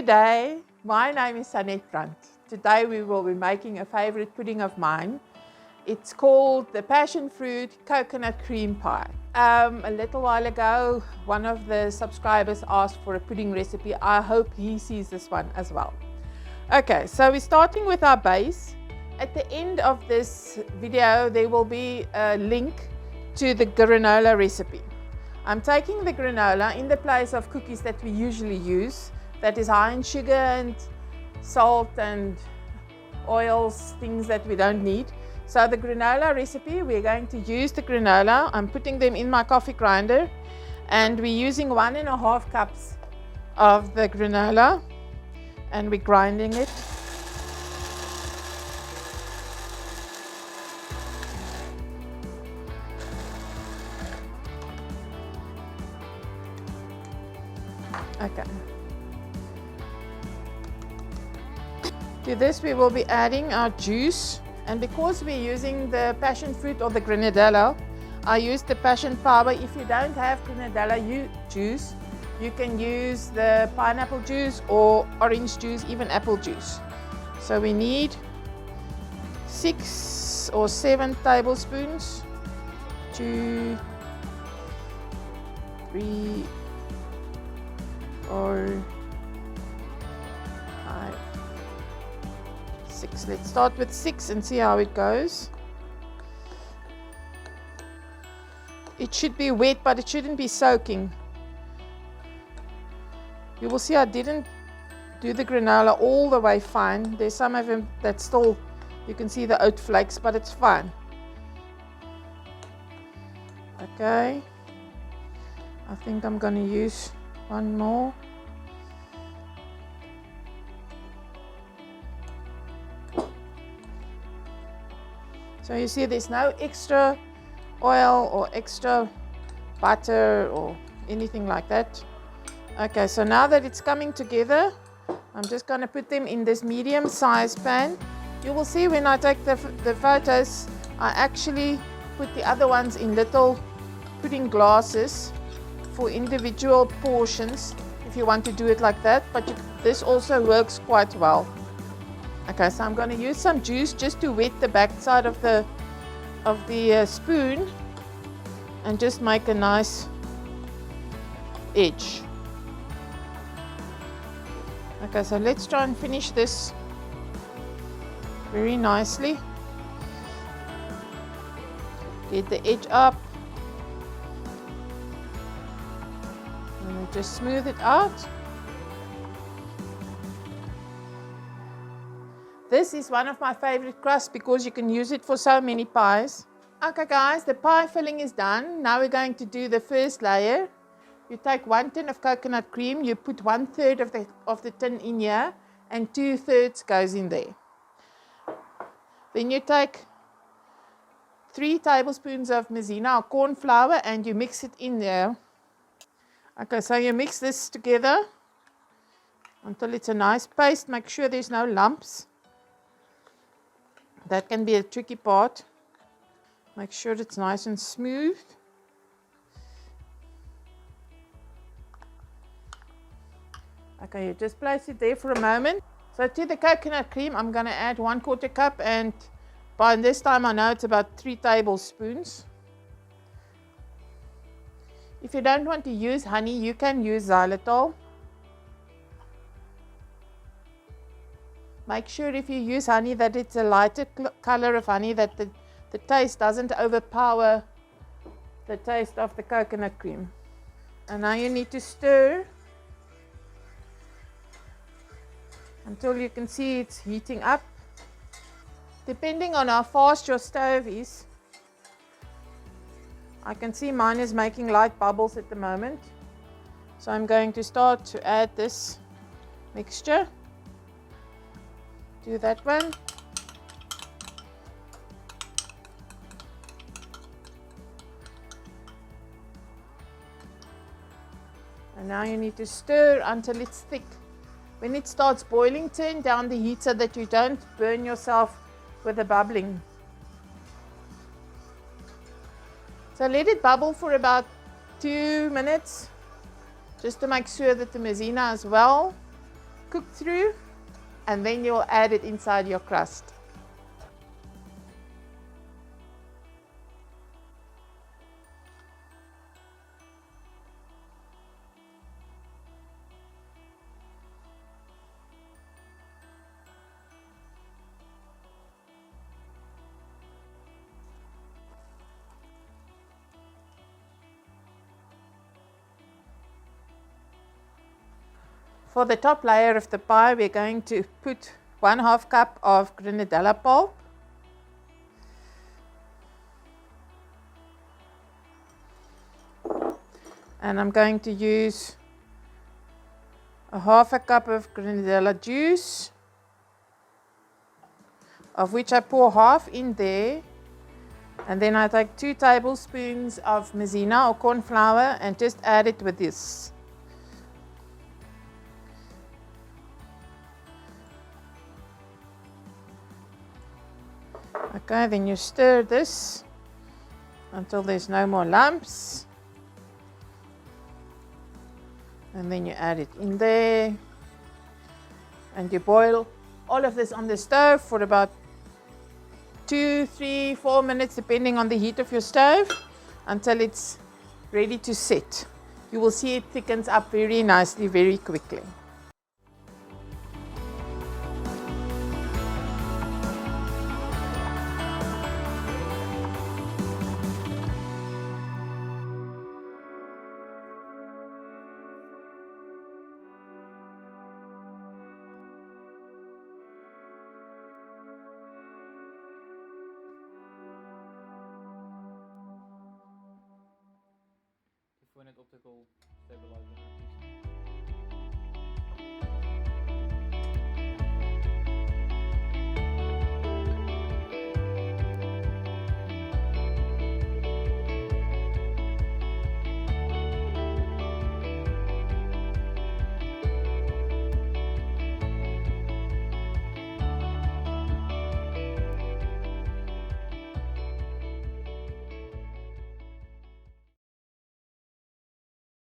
today, my name is Sanette Brandt. Today we will be making a favorite pudding of mine. It's called the passion fruit coconut cream pie. A little while ago, one of the subscribers asked for a pudding recipe. I hope he sees this one as well. Okay, so we're starting with our base. At the end of this video, there will be a link to the granola recipe. I'm taking the granola in the place of cookies that we usually use, that is high in sugar and salt and oils, things that we don't need. So the granola recipe, we're going to use the granola. I'm putting them in my coffee grinder, and we're using 1.5 cups of the granola, and we're grinding it. Okay. To this we will be adding our juice, and because we're using the passion fruit or the granadilla, I use the passion power. If you don't have granadilla juice, you can use the pineapple juice or orange juice, even apple juice. So we need 6 or 7 tablespoons, 2, 3, 4, 5, 6. Let's start with 6 and see how it goes. It should be wet, but it shouldn't be soaking. You will see I didn't do the granola all the way fine. There's some of them that still, you can see the oat flakes, but it's fine. Okay, I think I'm going to use one more. So you see there's no extra oil or extra butter or anything like that. Okay, so now that it's coming together, I'm just going to put them in this medium sized pan. You will see when I take the photos, I actually put the other ones in little pudding glasses for individual portions if you want to do it like that, but this also works quite well. Okay, so I'm going to use some juice just to wet the back side of the spoon and just make a nice edge. Okay, so let's try and finish this very nicely. Get the edge up. And just smooth it out. This is one of my favorite crusts because you can use it for so many pies. Okay guys, the pie filling is done. Now we're going to do the first layer. You take 1 tin of coconut cream, you put 1/3 of the tin in here, and 2/3 goes in there. Then you take 3 tablespoons of maizena or corn flour and you mix it in there. Okay, so you mix this together until it's a nice paste. Make sure there's no lumps. That can be a tricky part. Make sure it's nice and smooth. Okay, you just place it there for a moment. So to the coconut cream, I'm going to add 1/4 cup, and by this time I know it's about 3 tablespoons. If you don't want to use honey, you can use xylitol. Make sure if you use honey that it's a lighter color of honey, that the taste doesn't overpower the taste of the coconut cream. And now you need to stir until you can see it's heating up. Depending on how fast your stove is, I can see mine is making light bubbles at the moment. So I'm going to start to add this mixture. Do that one. And now you need to stir until it's thick. When it starts boiling, turn down the heat so that you don't burn yourself with the bubbling. So let it bubble for about 2 minutes, just to make sure that the maizena is well cook through, and then you'll add it inside your crust. For the top layer of the pie, we're going to put 1/2 cup of Granadilla pulp, and I'm going to use 1/2 cup of Granadilla juice, of which I pour half in there, and then I take 2 tablespoons of maizena or corn flour and just add it with this. Okay, then you stir this until there's no more lumps, and then you add it in there, and you boil all of this on the stove for about 2, 3, 4 minutes depending on the heat of your stove until it's ready to set. You will see it thickens up very nicely very quickly. Voor net optical stabilizer.